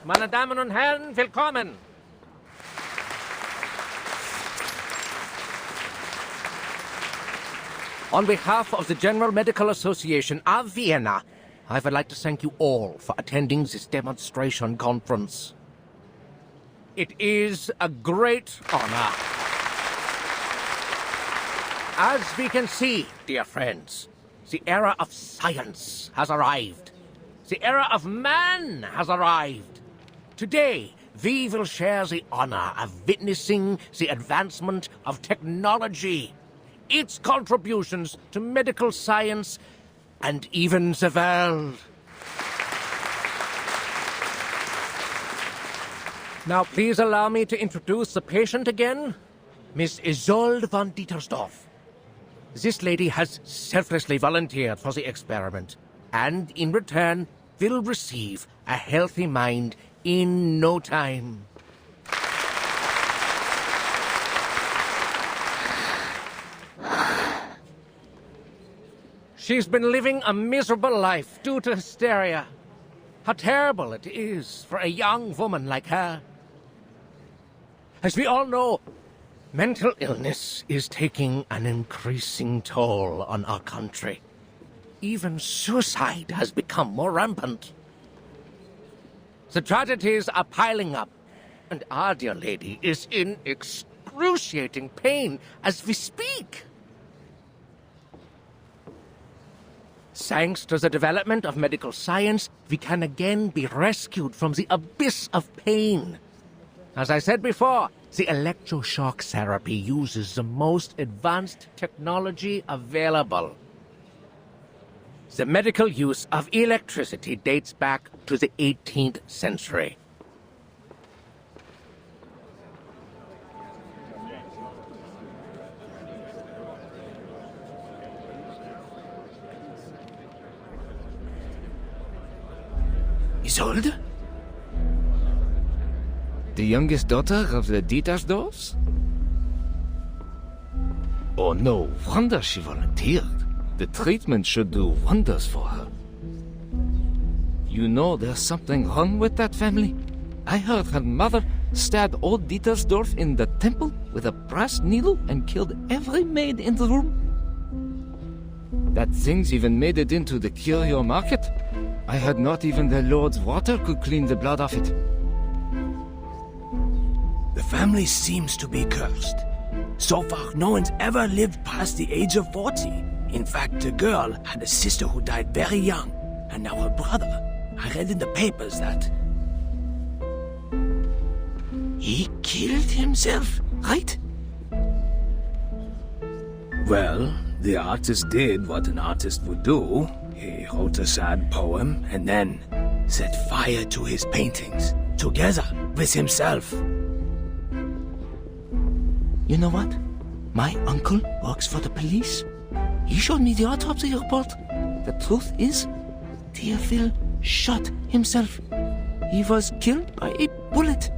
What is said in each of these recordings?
Meine Damen und Herren, willkommen! On behalf of the General Medical Association of Vienna, I would like to thank you all for attending this demonstration conference. It is a great honor. As we can see, dear friends, the era of science has arrived. The era of man has arrived. Today, we will share the honor of witnessing the advancement of technology, its contributions to medical science, and even the world. Now, please allow me to introduce the patient again, Miss Isolde von Dietersdorf. This lady has selflessly volunteered for the experiment, and in return will receive a healthy mind in no time. She's been living a miserable life due to hysteria. How terrible it is for a young woman like her. As we all know, mental illness is taking an increasing toll on our country. Even suicide has become more rampant. The tragedies are piling up, and our dear lady is in excruciating pain as we speak. Thanks to the development of medical science, we can again be rescued from the abyss of pain. As I said before, the electroshock therapy uses the most advanced technology available. The medical use of electricity dates back to the 18th century. Isolde? The youngest daughter of the Dietersdorfs? Oh, no wonder she volunteered. The treatment should do wonders for her. You know there's something wrong with that family? I heard her mother stabbed old Dietersdorf in the temple with a brass needle and killed every maid in the room. That thing's even made it into the curio market. I heard not even the Lord's water could clean the blood off it. The family seems to be cursed. So far, no one's ever lived past the age of 40. In fact, the girl had a sister who died very young, and now her brother. I read in the papers that he killed himself, right? Well, the artist did what an artist would do. He wrote a sad poem and then set fire to his paintings, together with himself. You know what? My uncle works for the police. He showed me the autopsy report. The truth is, Theophil shot himself. He was killed by a bullet.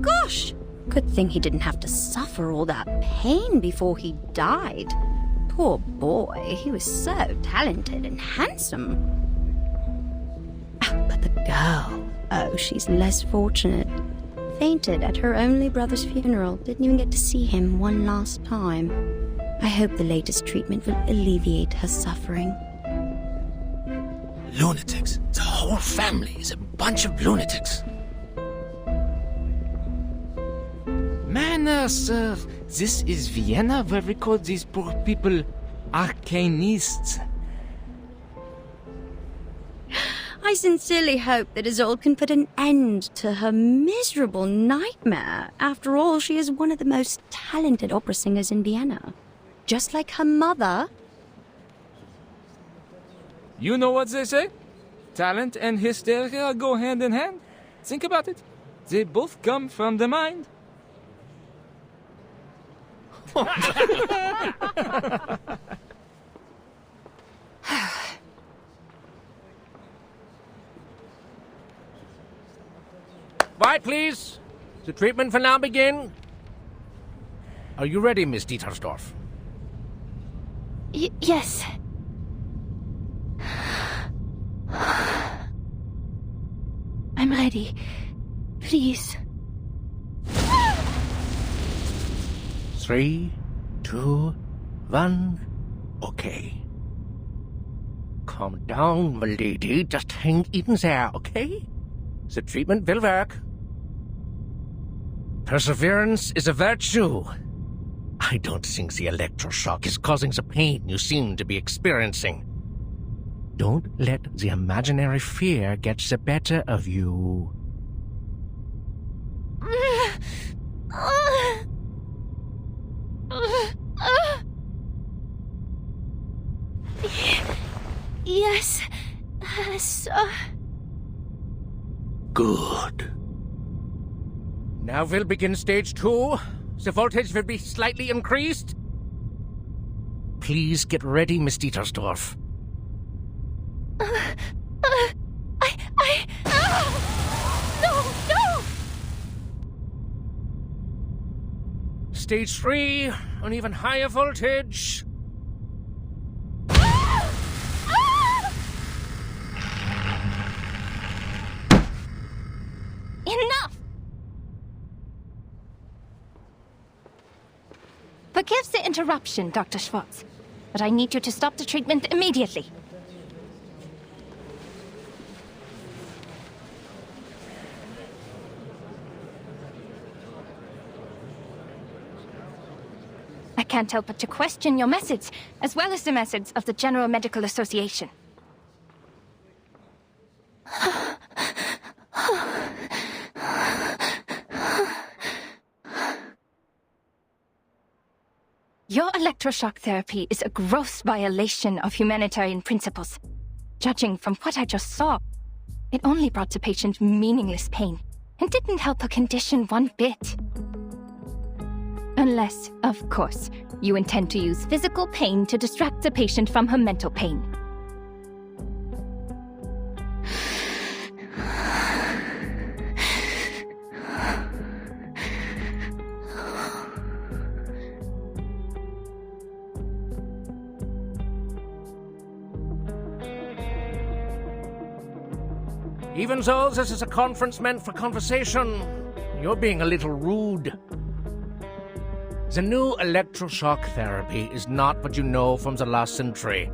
Gosh! Good thing he didn't have to suffer all that pain before he died. Poor boy, he was so talented and handsome. But the girl, oh, she's less fortunate. Fainted at her only brother's funeral, didn't even get to see him one last time. I hope the latest treatment will alleviate her suffering. Lunatics. The whole family is a bunch of lunatics. Manners, sir. This is Vienna where we call these poor people arcanists. I sincerely hope that Isolde can put an end to her miserable nightmare. After all, she is one of the most talented opera singers in Vienna. Just like her mother. You know what they say? Talent and hysteria go hand in hand. Think about it. They both come from the mind. Quiet, please. The treatment will now begin. Are you ready, Miss Dietersdorf? Yes. ready. Please. 3, 2, 1. Okay. Calm down, my lady. Just hang in there, okay? The treatment will work. Perseverance is a virtue. I don't think the electroshock is causing the pain you seem to be experiencing. Don't let the imaginary fear get the better of you. Yes, sir. Good. Now we'll begin stage 2. The voltage will be slightly increased. Please get ready, Miss Dietersdorf. No! Stage 3, an even higher voltage. Enough! Forgive the interruption, Dr. Schwartz, but I need you to stop the treatment immediately. I can't help but to question your methods, as well as the methods of the General Medical Association. Your electroshock therapy is a gross violation of humanitarian principles. Judging from what I just saw, it only brought the patient meaningless pain and didn't help her condition one bit. Unless, of course, you intend to use physical pain to distract the patient from her mental pain. Even though this is a conference meant for conversation, you're being a little rude. The new electroshock therapy is not what you know from the last century.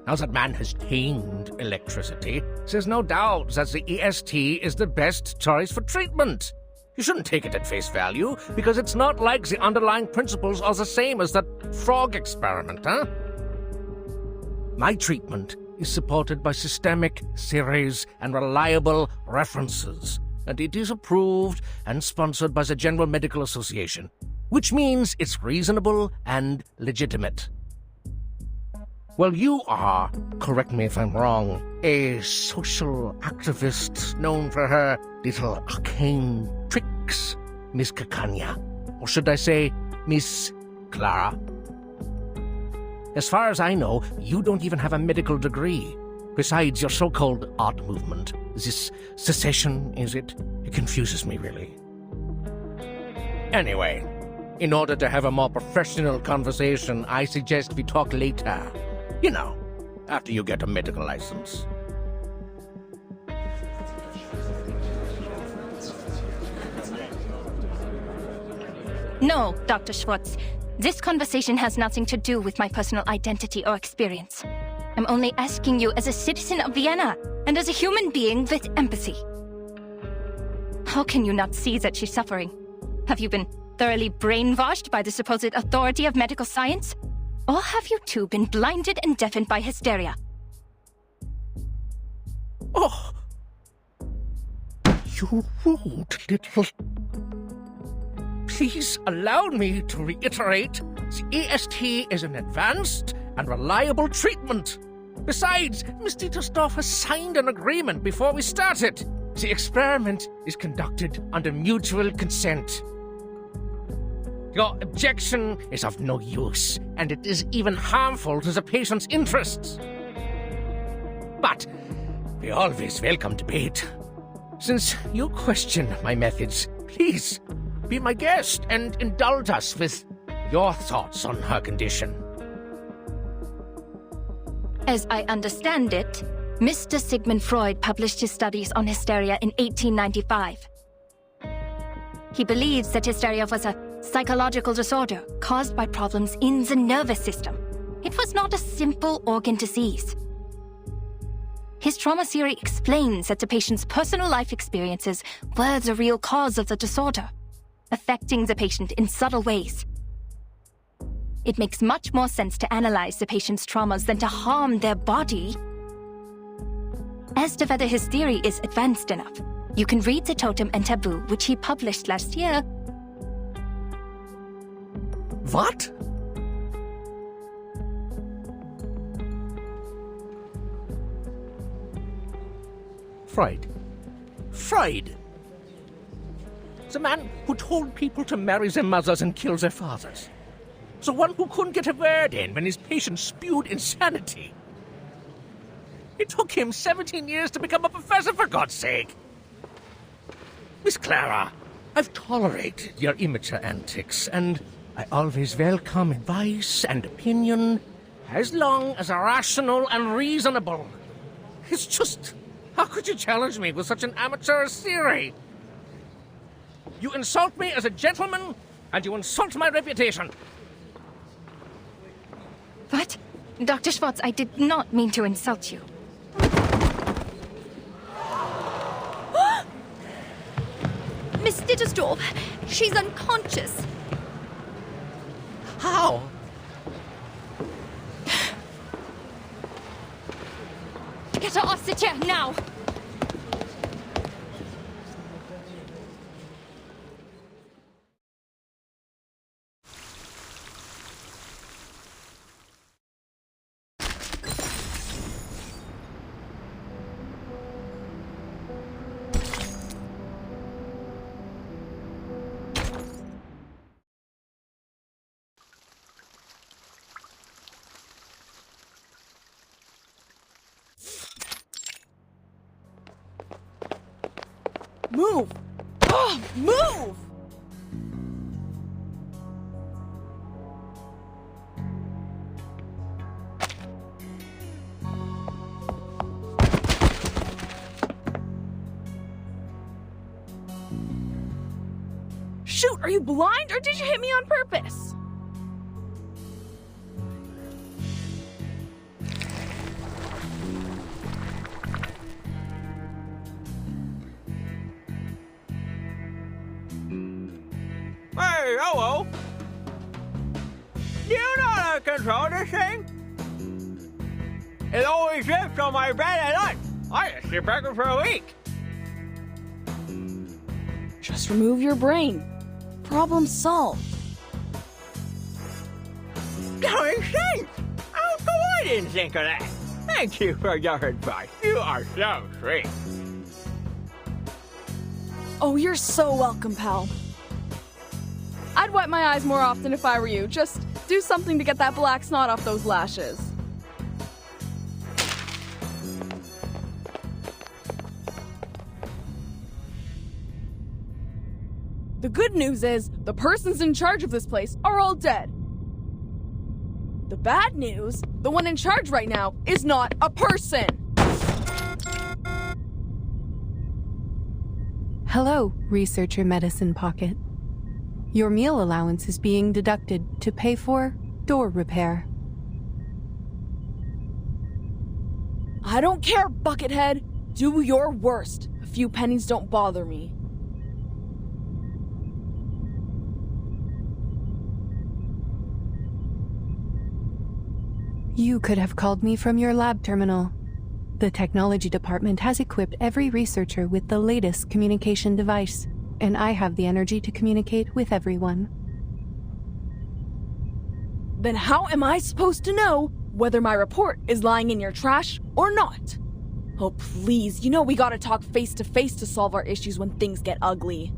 Now that man has tamed electricity, there's no doubt that the EST is the best choice for treatment. You shouldn't take it at face value, because it's not like the underlying principles are the same as that frog experiment, huh? My treatment is supported by systemic theories and reliable references, and it is approved and sponsored by the General Medical Association, which means it's reasonable and legitimate. Well, you are, correct me if I'm wrong, a social activist known for her little arcane tricks, Miss Cacania. Or should I say, Miss Clara? As far as I know, you don't even have a medical degree. Besides your so-called art movement. This secession, is it? It confuses me, really. Anyway, in order to have a more professional conversation, I suggest we talk later. You know, after you get a medical license. No, Dr. Schwartz. This conversation has nothing to do with my personal identity or experience. I'm only asking you as a citizen of Vienna and as a human being with empathy. How can you not see that she's suffering? Have you been thoroughly brainwashed by the supposed authority of medical science? Or have you two been blinded and deafened by hysteria? Oh! You rude little... Please allow me to reiterate, the EST is an advanced and reliable treatment. Besides, Miss Dietersdorf has signed an agreement before we started. The experiment is conducted under mutual consent. Your objection is of no use, and it is even harmful to the patient's interests. But we always welcome debate. Since you question my methods, please be my guest and indulge us with your thoughts on her condition. As I understand it, Mr. Sigmund Freud published his studies on hysteria in 1895. He believes that hysteria was a psychological disorder caused by problems in the nervous system. It was not a simple organ disease. His trauma theory explains that the patient's personal life experiences were the real cause of the disorder, affecting the patient in subtle ways. It makes much more sense to analyze the patient's traumas than to harm their body. As to whether his theory is advanced enough, you can read The Totem and Taboo, which he published last year. What? Freud. The man who told people to marry their mothers and kill their fathers. The one who couldn't get a word in when his patients spewed insanity. It took him 17 years to become a professor, for God's sake. Miss Clara, I've tolerated your immature antics, and I always welcome advice and opinion, as long as they're rational and reasonable. It's just, how could you challenge me with such an amateur theory? You insult me as a gentleman, and you insult my reputation. What? Dr. Schwartz, I did not mean to insult you. Miss Dittersdorf, she's unconscious. How? Get her off the chair, now! Move! Oh, move! Shoot, are you blind or did you hit me on purpose? Hey, hello! Do you know how to control this thing? It always drifts on my bed at lunch. I just sit back for a week. Just remove your brain. Problem solved. Going saints! How come I didn't think of that? Thank you for your advice. You are so sweet. Oh, you're so welcome, pal. I'd wipe my eyes more often if I were you. Just do something to get that black snot off those lashes. The good news is, the persons in charge of this place are all dead. The bad news, the one in charge right now is not a person! Hello, Researcher Medicine Pocket. Your meal allowance is being deducted to pay for door repair. I don't care, Buckethead. Do your worst. A few pennies don't bother me. You could have called me from your lab terminal. The technology department has equipped every researcher with the latest communication device, and I have the energy to communicate with everyone. Then how am I supposed to know whether my report is lying in your trash or not? Oh, please, you know we gotta talk face to face to solve our issues when things get ugly.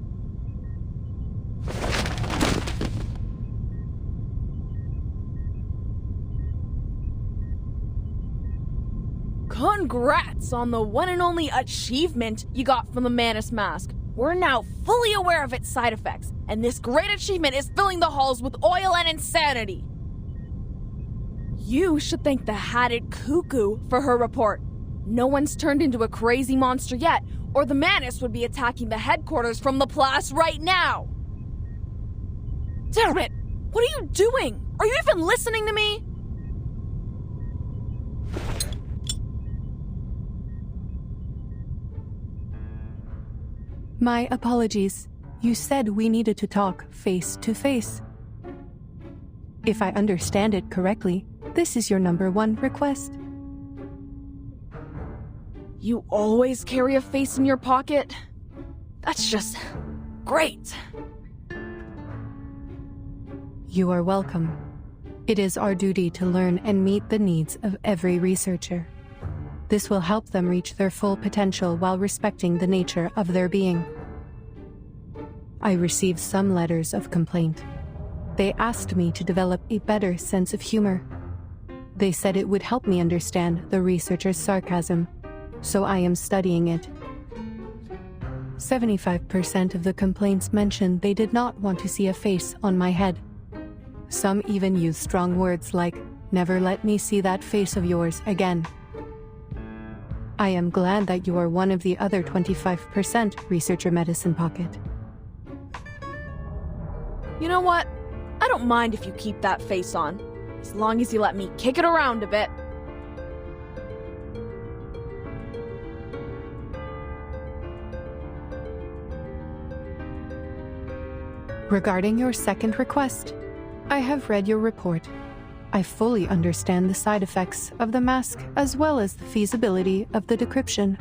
Congrats on the one and only achievement you got from the Manus Mask. We're now fully aware of its side effects, and this great achievement is filling the halls with oil and insanity. You should thank the Hatted Cuckoo for her report. No one's turned into a crazy monster yet, or the Manus would be attacking the headquarters from Laplace right now! Damn it! What are you doing? Are you even listening to me? My apologies. You said we needed to talk face to face. If I understand it correctly, this is your #1 request. You always carry a face in your pocket? That's just great. You are welcome. It is our duty to learn and meet the needs of every researcher. This will help them reach their full potential while respecting the nature of their being. I received some letters of complaint. They asked me to develop a better sense of humor. They said it would help me understand the researcher's sarcasm, so I am studying it. 75% of the complaints mentioned they did not want to see a face on my head. Some even used strong words like, "Never let me see that face of yours again." I am glad that you are one of the other 25% researcher medicine pocket. You know what? I don't mind if you keep that face on, as long as you let me kick it around a bit. Regarding your second request, I have read your report. I fully understand the side effects of the mask as well as the feasibility of the decryption.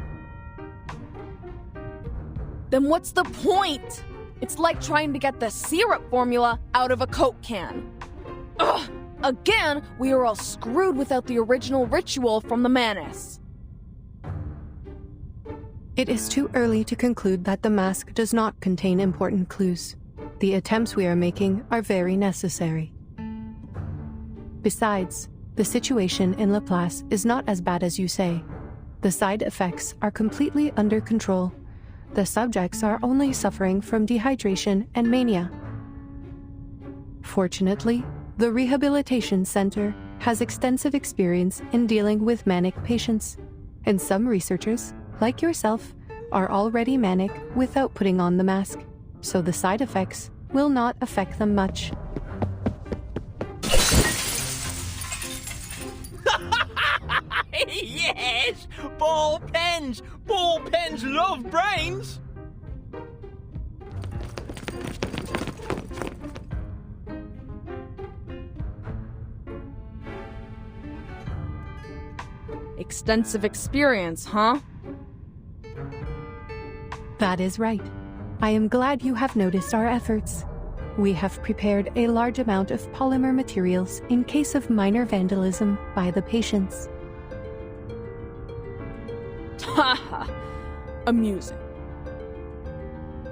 Then what's the point? It's like trying to get the syrup formula out of a Coke can. Ugh! Again, we are all screwed without the original ritual from the Manus. It is too early to conclude that the mask does not contain important clues. The attempts we are making are very necessary. Besides, the situation in Laplace is not as bad as you say. The side effects are completely under control. The subjects are only suffering from dehydration and mania. Fortunately, the Rehabilitation Center has extensive experience in dealing with manic patients, and some researchers, like yourself, are already manic without putting on the mask, so the side effects will not affect them much. Yes! Ball pens! Ball pens love brains! Extensive experience, huh? That is right. I am glad you have noticed our efforts. We have prepared a large amount of polymer materials in case of minor vandalism by the patients. Haha, amusing.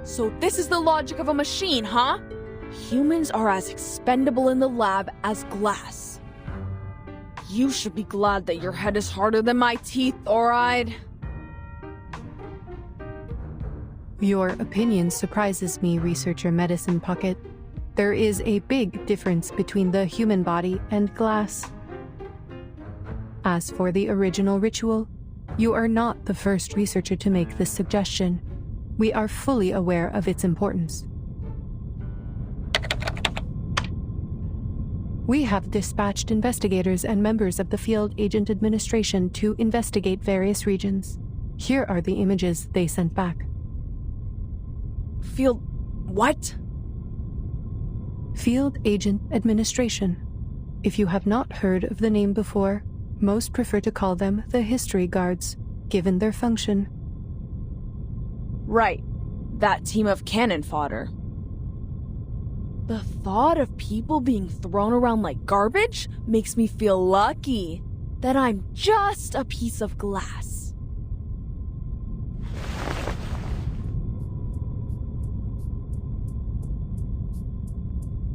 So this is the logic of a machine, huh? Humans are as expendable in the lab as glass. You should be glad that your head is harder than my teeth, alright? Your opinion surprises me, Researcher Medicine Pocket. There is a big difference between the human body and glass. As for the original ritual, you are not the first researcher to make this suggestion. We are fully aware of its importance. We have dispatched investigators and members of the Field Agent Administration to investigate various regions. Here are the images they sent back. Field... what? Field Agent Administration. If you have not heard of the name before, most prefer to call them the History Guards, given their function. Right. That team of cannon fodder. The thought of people being thrown around like garbage makes me feel lucky that I'm just a piece of glass.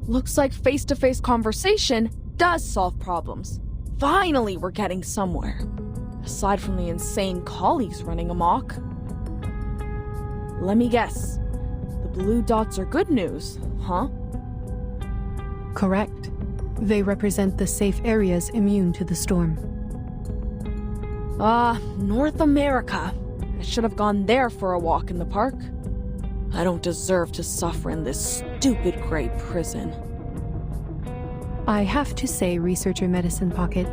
Looks like face-to-face conversation does solve problems. Finally, we're getting somewhere. Aside from the insane colleagues running amok. Let me guess. The blue dots are good news, huh? Correct. They represent the safe areas immune to the storm. North America. I should have gone there for a walk in the park. I don't deserve to suffer in this stupid gray prison. I have to say, Researcher Medicine Pocket,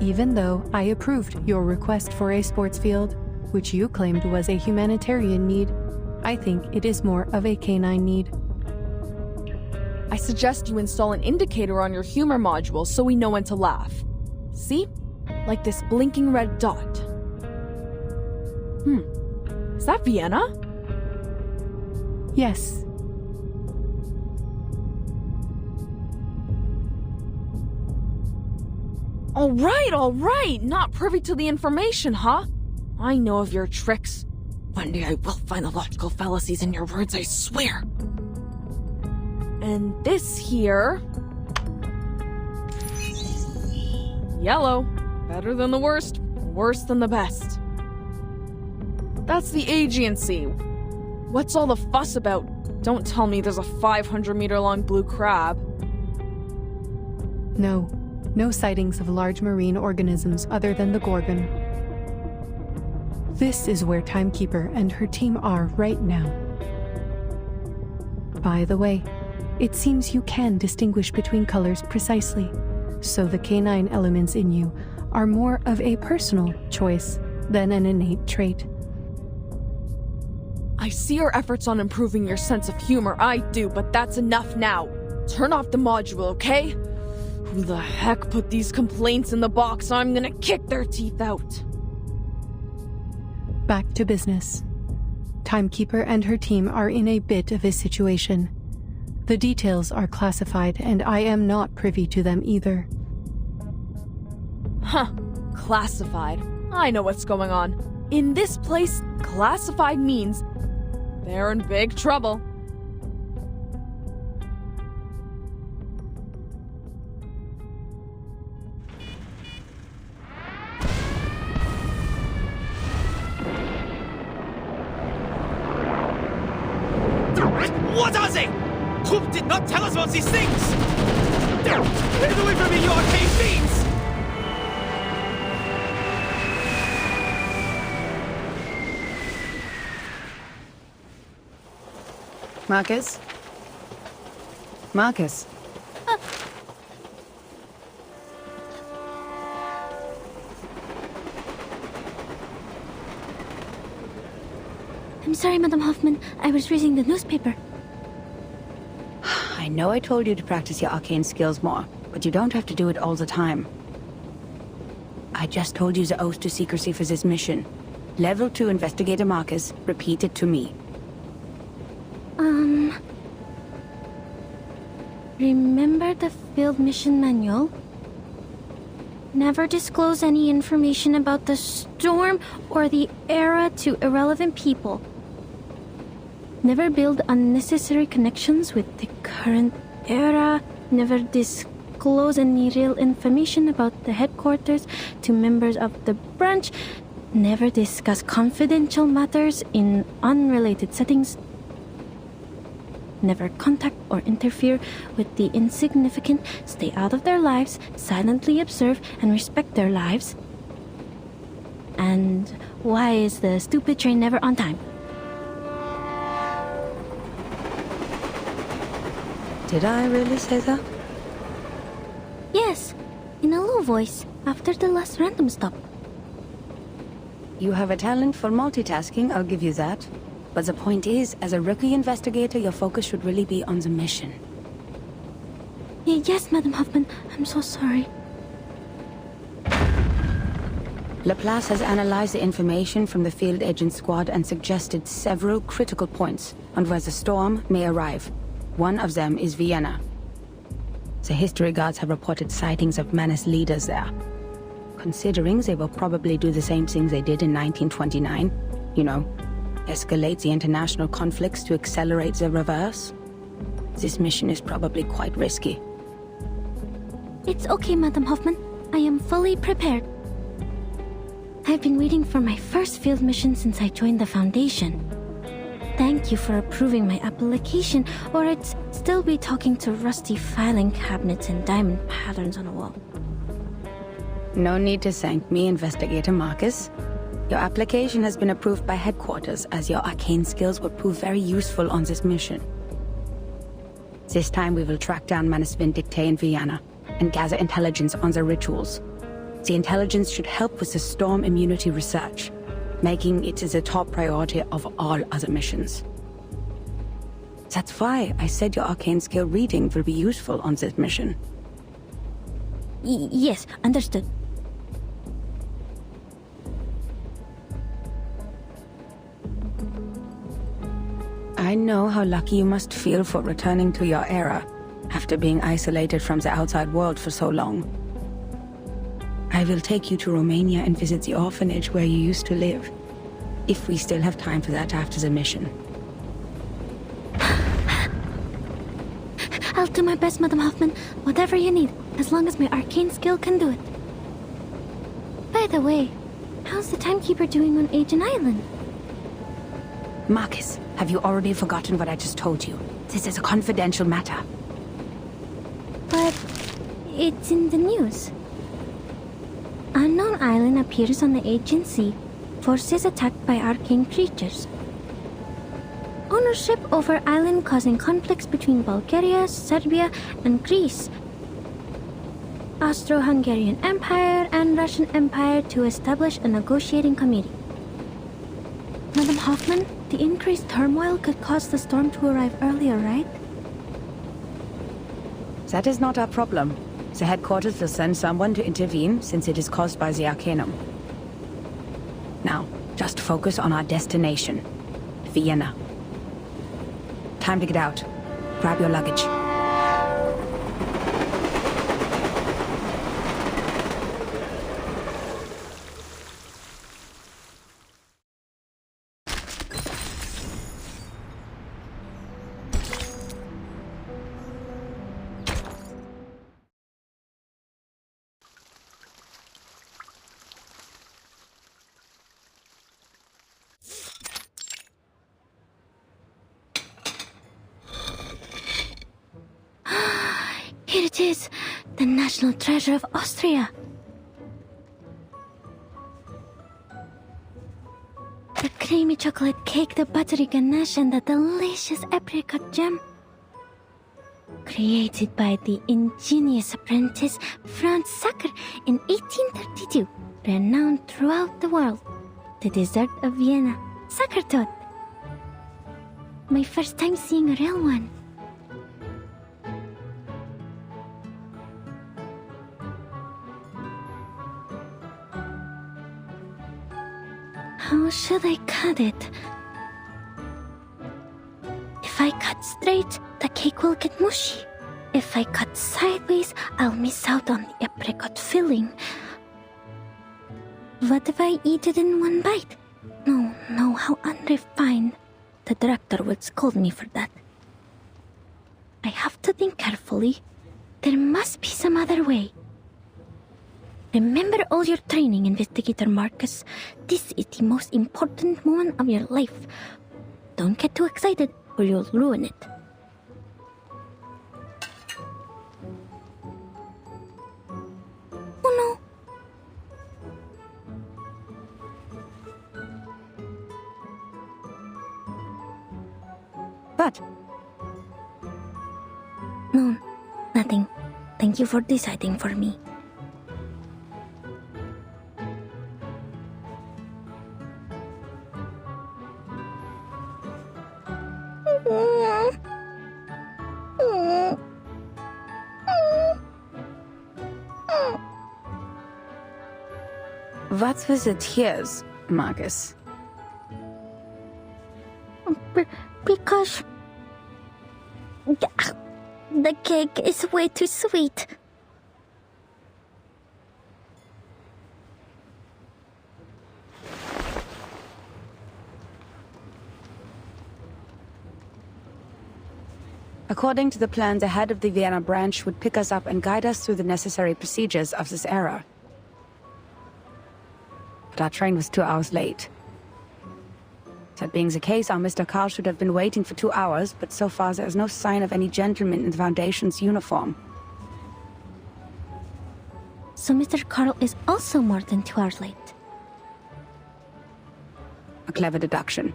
even though I approved your request for a sports field, which you claimed was a humanitarian need, I think it is more of a canine need. I suggest you install an indicator on your humor module so we know when to laugh. See? Like this blinking red dot. Is that Vienna? Yes. All right! Not privy to the information, huh? I know of your tricks. One day I will find the logical fallacies in your words, I swear. And this here... Yellow. Better than the worst, worse than the best. That's the agency. What's all the fuss about? Don't tell me there's a 500-meter-long blue crab. No sightings of large marine organisms other than the Gorgon. This is where Timekeeper and her team are right now. By the way, it seems you can distinguish between colors precisely, so the canine elements in you are more of a personal choice than an innate trait. I see your efforts on improving your sense of humor, I do, but that's enough now. Turn off the module, okay? Who the heck put these complaints in the box? I'm gonna kick their teeth out. Back to business. Timekeeper and her team are in a bit of a situation. The details are classified, and I am not privy to them either. Huh. Classified. I know what's going on. In this place, classified means they're in big trouble. What are they? Hoop did not tell us about these things! Get away from me, you arcane fiends! Marcus? Marcus? I'm sorry, Madam Hoffman. I was reading the newspaper. I know I told you to practice your arcane skills more, but you don't have to do it all the time. I just told you the oath to secrecy for this mission. Level 2 Investigator Marcus, repeat it to me. Remember the field mission manual? Never disclose any information about the storm or the era to irrelevant people. Never build unnecessary connections with the current era. Never disclose any real information about the headquarters to members of the branch. Never discuss confidential matters in unrelated settings. Never contact or interfere with the insignificant. Stay out of their lives, silently observe and respect their lives. And why is the stupid train never on time? Did I really say that? Yes, in a low voice, after the last random stop. You have a talent for multitasking, I'll give you that. But the point is, as a rookie investigator, your focus should really be on the mission. Yes, Madam Hoffman, I'm so sorry. Laplace has analyzed the information from the field agent squad and suggested several critical points on where the storm may arrive. One of them is Vienna. The history guards have reported sightings of Manus leaders there. Considering they will probably do the same things they did in 1929, you know, escalate the international conflicts to accelerate the reverse, this mission is probably quite risky. It's okay, Madam Hoffman. I am fully prepared. I've been waiting for my first field mission since I joined the Foundation. Thank you for approving my application, or I'd still be talking to rusty filing cabinets and diamond patterns on a wall. No need to thank me, Investigator Marcus. Your application has been approved by headquarters, as your arcane skills will prove very useful on this mission. This time we will track down Manus Vindictae in Vienna, and gather intelligence on their rituals. The intelligence should help with the storm immunity research, making it the top priority of all other missions. That's why I said your arcane skill reading will be useful on this mission. Yes, understood. I know how lucky you must feel for returning to your era, after being isolated from the outside world for so long. I will take you to Romania and visit the orphanage where you used to live, if we still have time for that after the mission. I'll do my best, Madam Hoffman. Whatever you need, as long as my arcane skill can do it. By the way, how's the timekeeper doing on Aegean Island? Marcus, have you already forgotten what I just told you? This is a confidential matter. But it's in the news. Unknown island appears on the Aegean Sea. Forces attacked by arcane creatures. Ownership over island causing conflicts between Bulgaria, Serbia, and Greece. Austro-Hungarian Empire and Russian Empire to establish a negotiating committee. Madam Hoffman, the increased turmoil could cause the storm to arrive earlier, right? That is not our problem. The headquarters will send someone to intervene, since it is caused by the Arcanum. Now, just focus on our destination, Vienna. Time to get out. Grab your luggage. Here it is, the national treasure of Austria. The creamy chocolate cake, the buttery ganache, and the delicious apricot jam. Created by the ingenious apprentice Franz Sacker in 1832, renowned throughout the world. The dessert of Vienna, Sackertot. My first time seeing a real one. How should I cut it? If I cut straight, the cake will get mushy. If I cut sideways, I'll miss out on the apricot filling. What if I eat it in one bite? No, how unrefined. The director would scold me for that. I have to think carefully. There must be some other way. Remember all your training, Investigator Marcus. This is the most important moment of your life. Don't get too excited or you'll ruin it. Oh no. What? No, nothing. Thank you for deciding for me. What's with the tears, Marcus? Because the cake is way too sweet. According to the plan, the head of the Vienna branch would pick us up and guide us through the necessary procedures of this era. But our train was 2 hours late. That being the case, our Mr. Carl should have been waiting for 2 hours, but so far there is no sign of any gentleman in the Foundation's uniform. So Mr. Carl is also more than 2 hours late. A clever deduction.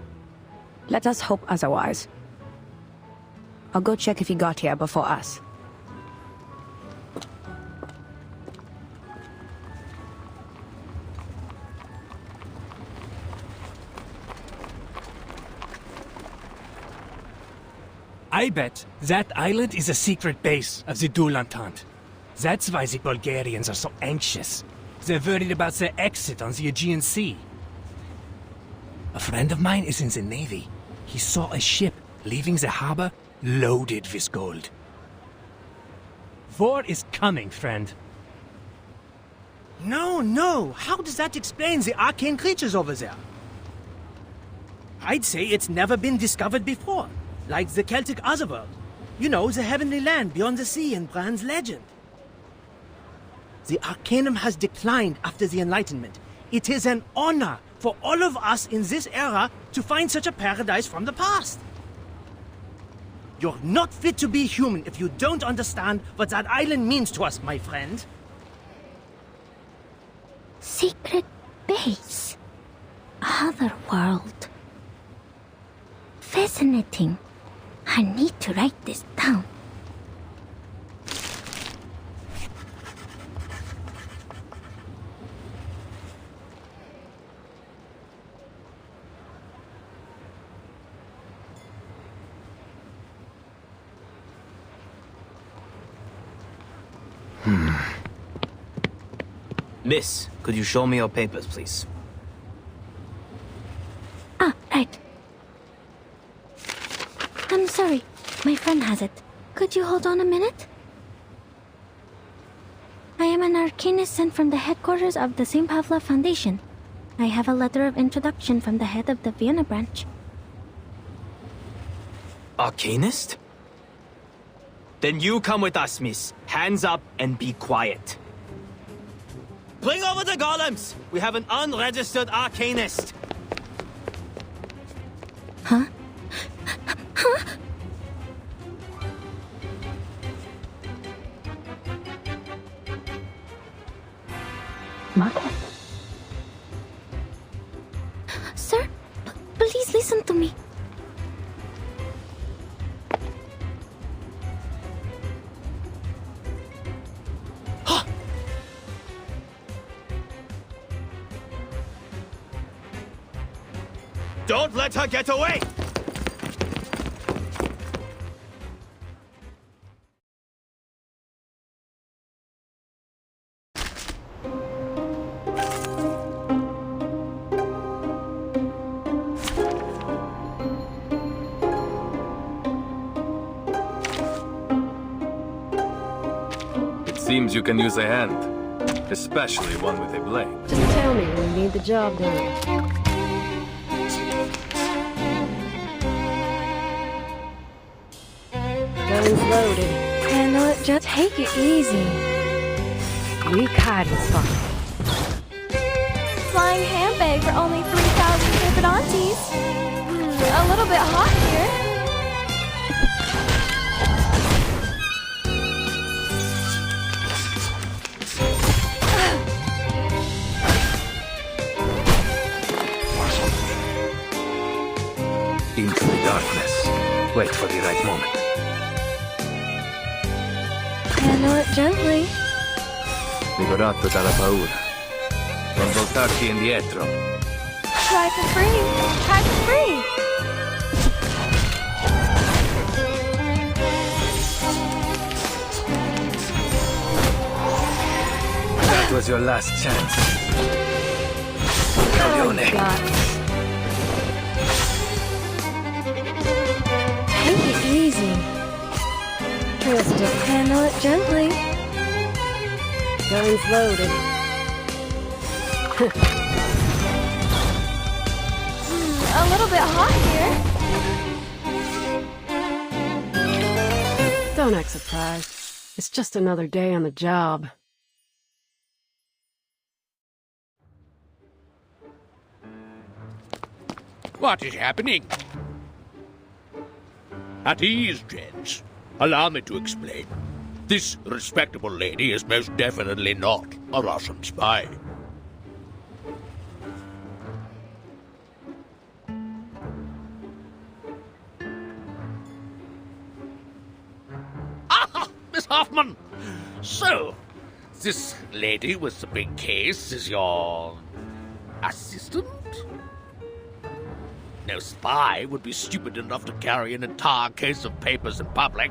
Let us hope otherwise. I'll go check if he got here before us. I bet that island is a secret base of the Dual Entente. That's why the Bulgarians are so anxious. They're worried about their exit on the Aegean Sea. A friend of mine is in the Navy. He saw a ship leaving the harbor loaded with gold. War is coming, friend. No. How does that explain the arcane creatures over there? I'd say it's never been discovered before. Like the Celtic Otherworld. You know, the heavenly land beyond the sea in Bran's legend. The Arcanum has declined after the Enlightenment. It is an honor for all of us in this era to find such a paradise from the past. You're not fit to be human if you don't understand what that island means to us, my friend. Secret base. Other world. Fascinating. I need to write this down. Miss, could you show me your papers, please? Ah, right. I'm sorry. My friend has it. Could you hold on a minute? I am an arcanist sent from the headquarters of the St. Pavlov Foundation. I have a letter of introduction from the head of the Vienna branch. Arcanist? Then you come with us, miss. Hands up and be quiet. Bring over the golems! We have an unregistered arcanist! Huh? Huh? Mother? Sir, please listen to me. Don't let her get away! It seems you can use a hand, especially one with a blade. Just tell me when you need the job done. Guns loaded. Handle it, just take it easy. Weak hiding spot. Flying handbag for only 3,000 Serpentantes. A little bit hot here. Into the darkness. Wait for the right moment. Handle it gently. Ricordato dalla paura. Non voltarti indietro. Try for free. Try for free. That was your last chance. Coglione. Take it easy. Just handle it gently. Guns loaded. A little bit hot here. Don't act surprised. It's just another day on the job. What is happening? At ease, gents. Allow me to explain. This respectable lady is most definitely not a Russian spy. Ah, Miss Hoffman! So, this lady with the big case is your assistant? No spy would be stupid enough to carry an entire case of papers in public.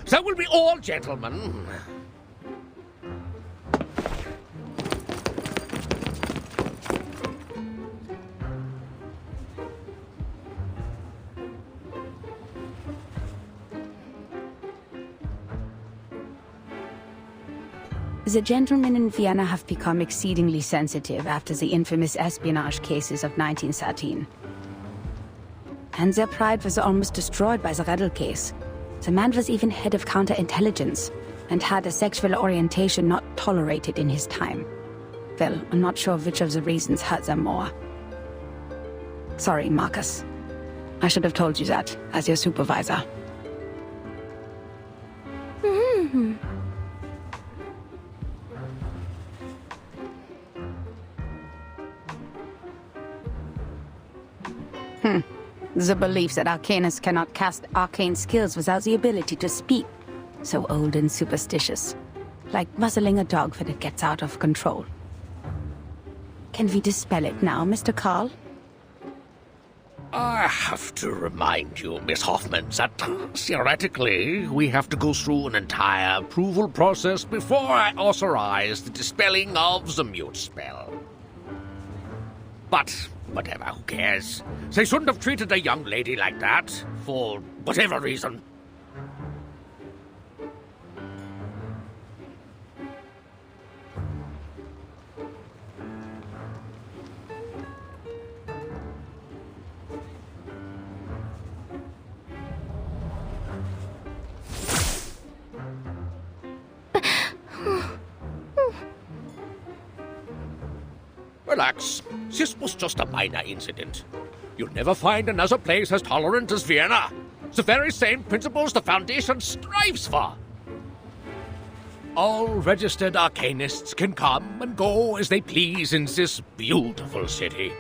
So we'll be all gentlemen. The gentlemen in Vienna have become exceedingly sensitive after the infamous espionage cases of 1913. And their pride was almost destroyed by the Redl case. The man was even head of counterintelligence, and had a sexual orientation not tolerated in his time. Well, I'm not sure which of the reasons hurt them more. Sorry, Marcus. I should have told you that, as your supervisor. The belief that arcanists cannot cast arcane skills without the ability to speak. So old and superstitious. Like muzzling a dog when it gets out of control. Can we dispel it now, Mr. Carl? I have to remind you, Miss Hoffman, that theoretically we have to go through an entire approval process before I authorize the dispelling of the mute spell. But whatever, who cares? They shouldn't have treated a young lady like that, for whatever reason. Relax. This was just a minor incident. You'll never find another place as tolerant as Vienna. The very same principles the Foundation strives for. All registered arcanists can come and go as they please in this beautiful city.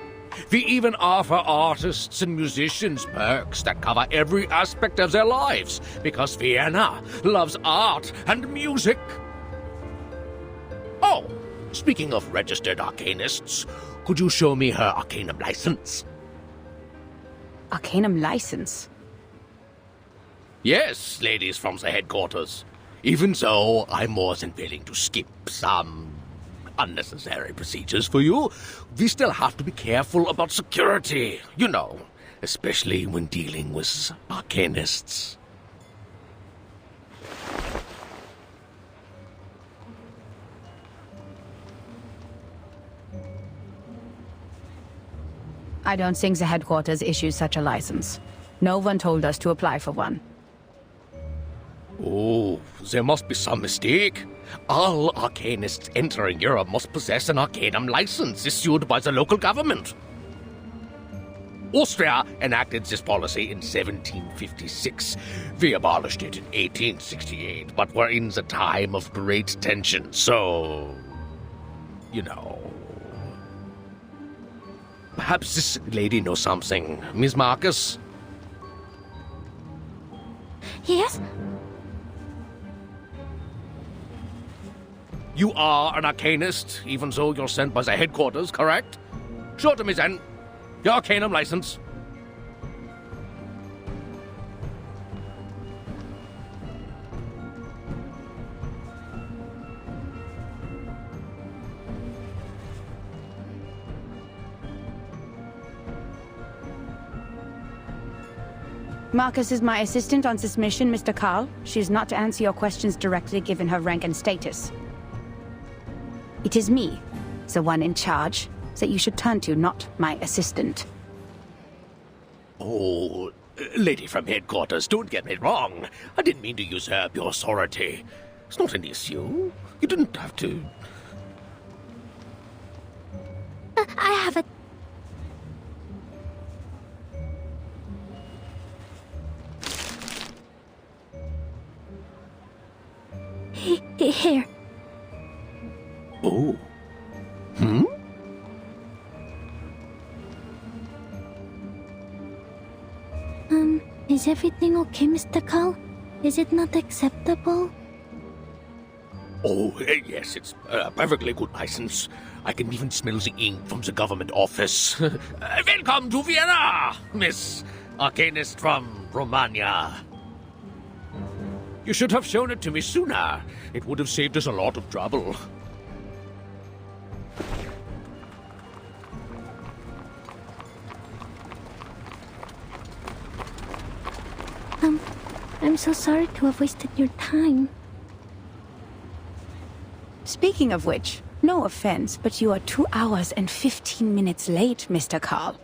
We even offer artists and musicians perks that cover every aspect of their lives, because Vienna loves art and music. Oh, speaking of registered arcanists, could you show me her arcanum license? Arcanum license? Yes, ladies from the headquarters. Even so, I'm more than willing to skip some unnecessary procedures for you. We still have to be careful about security, you know, especially when dealing with arcanists. I don't think the headquarters issues such a license. No one told us to apply for one. Oh, there must be some mistake. All arcanists entering Europe must possess an arcanum license issued by the local government. Austria enacted this policy in 1756. We abolished it in 1868, but we're in the time of great tension, so... you know... Perhaps this lady knows something. Miss Marcus? Yes? You are an arcanist, even though you're sent by the headquarters, correct? Show it to me then. Your arcanum license. Marcus is my assistant on this mission, Mr. Carl. She is not to answer your questions directly given her rank and status. It is me, the one in charge, that you should turn to, not my assistant. Oh, lady from headquarters, don't get me wrong. I didn't mean to usurp your authority. It's not an issue. You didn't have to... I have a... Here. Oh. Hmm? Is everything okay, Mr. Carl? Is it not acceptable? Oh, yes, it's a perfectly good license. I can even smell the ink from the government office. Welcome to Vienna, Miss Arcanist from Romania. You should have shown it to me sooner. It would have saved us a lot of trouble. I'm so sorry to have wasted your time. Speaking of which, no offense, but you are 2 hours and 15 minutes late, Mr. Carl.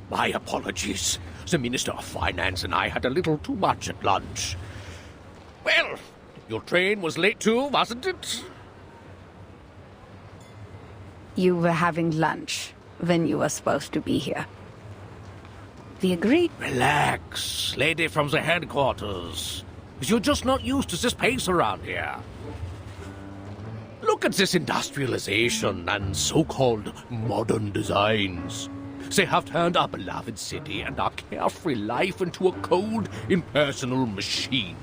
My apologies. The Minister of Finance and I had a little too much at lunch. Well, your train was late too, wasn't it? You were having lunch when you were supposed to be here. We agreed. Relax, lady from the headquarters. You're just not used to this pace around here. Look at this industrialization and so-called modern designs. They have turned our beloved city and our carefree life into a cold, impersonal machine.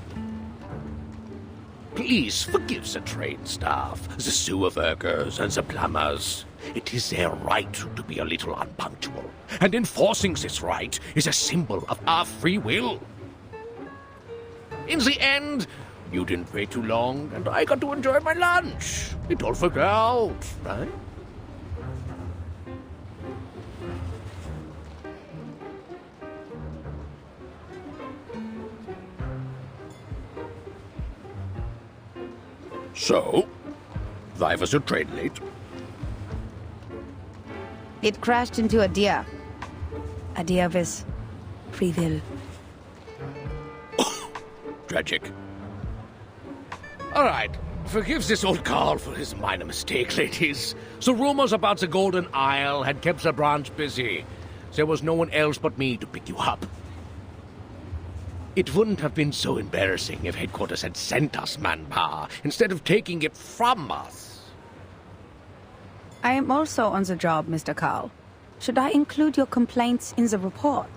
Please forgive the train staff, the sewer workers, and the plumbers. It is their right to be a little unpunctual, and enforcing this right is a symbol of our free will. In the end, you didn't wait too long, and I got to enjoy my lunch. It all worked out, right? So, why was your train late? It crashed into a deer. A deer with free will. Tragic. All right, forgive this old Carl for his minor mistake, ladies. The rumors about the Golden Isle had kept the branch busy. There was no one else but me to pick you up. It wouldn't have been so embarrassing if headquarters had sent us manpower instead of taking it from us. I am also on the job, Mr. Carl. Should I include your complaints in the report?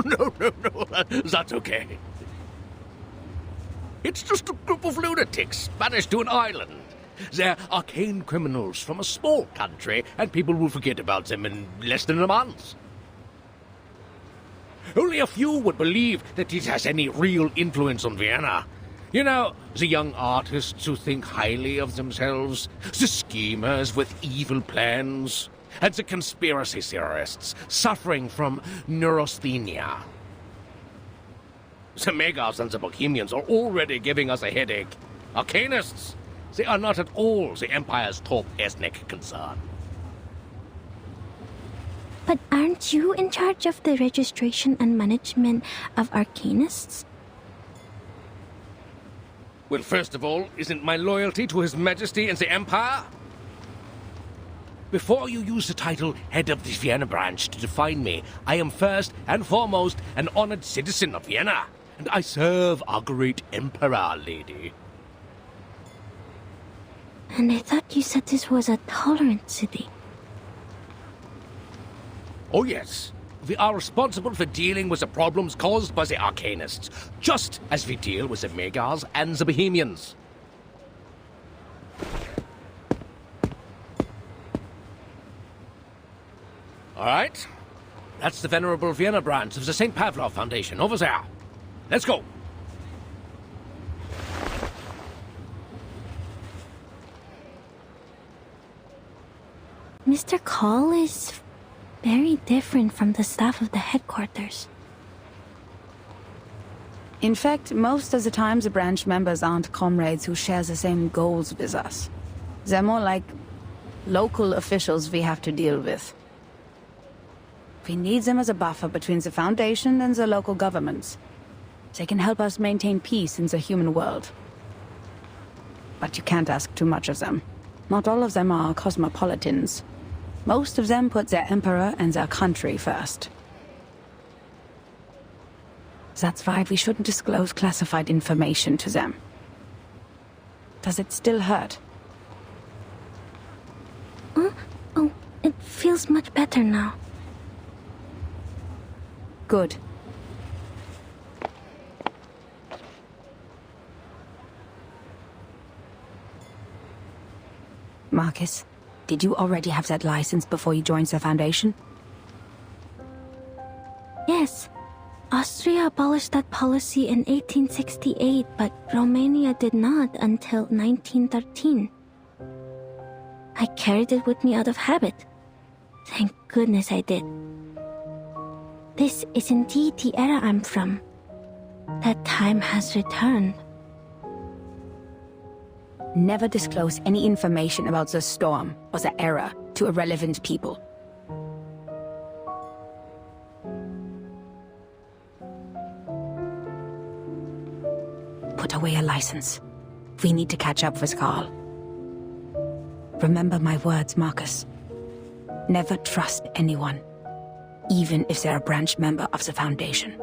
No, that's okay. It's just a group of lunatics banished to an island. They're arcane criminals from a small country, and people will forget about them in less than a month. Only a few would believe that it has any real influence on Vienna. You know, the young artists who think highly of themselves, the schemers with evil plans, and the conspiracy theorists suffering from neurasthenia. The Megars and the Bohemians are already giving us a headache. Arcanists, they are not at all the Empire's top ethnic concern. But aren't you in charge of the registration and management of Arcanists? Well, first of all, isn't my loyalty to His Majesty and the Empire? Before you use the title Head of the Vienna Branch to define me, I am first and foremost an honored citizen of Vienna, and I serve our great Emperor, lady. And I thought you said this was a tolerant city. Oh yes, we are responsible for dealing with the problems caused by the Arcanists, just as we deal with the Megars and the Bohemians. All right, that's the Venerable Vienna branch of the St. Pavlov Foundation over there. Let's go. Mr. Call is very different from the staff of the headquarters. In fact, most of the time the branch members aren't comrades who share the same goals with us. They're more like local officials we have to deal with. We need them as a buffer between the Foundation and the local governments. They can help us maintain peace in the human world. But you can't ask too much of them. Not all of them are cosmopolitans. Most of them put their emperor and their country first. That's why we shouldn't disclose classified information to them. Does it still hurt? Oh, it feels much better now. Good. Marcus, did you already have that license before you joined the Foundation? Yes. Austria abolished that policy in 1868, but Romania did not until 1913. I carried it with me out of habit. Thank goodness I did. This is indeed the era I'm from. That time has returned. Never disclose any information about the storm or the era to irrelevant people. Put away your license. We need to catch up with Carl. Remember my words, Marcus. Never trust anyone, even if they're a branch member of the Foundation.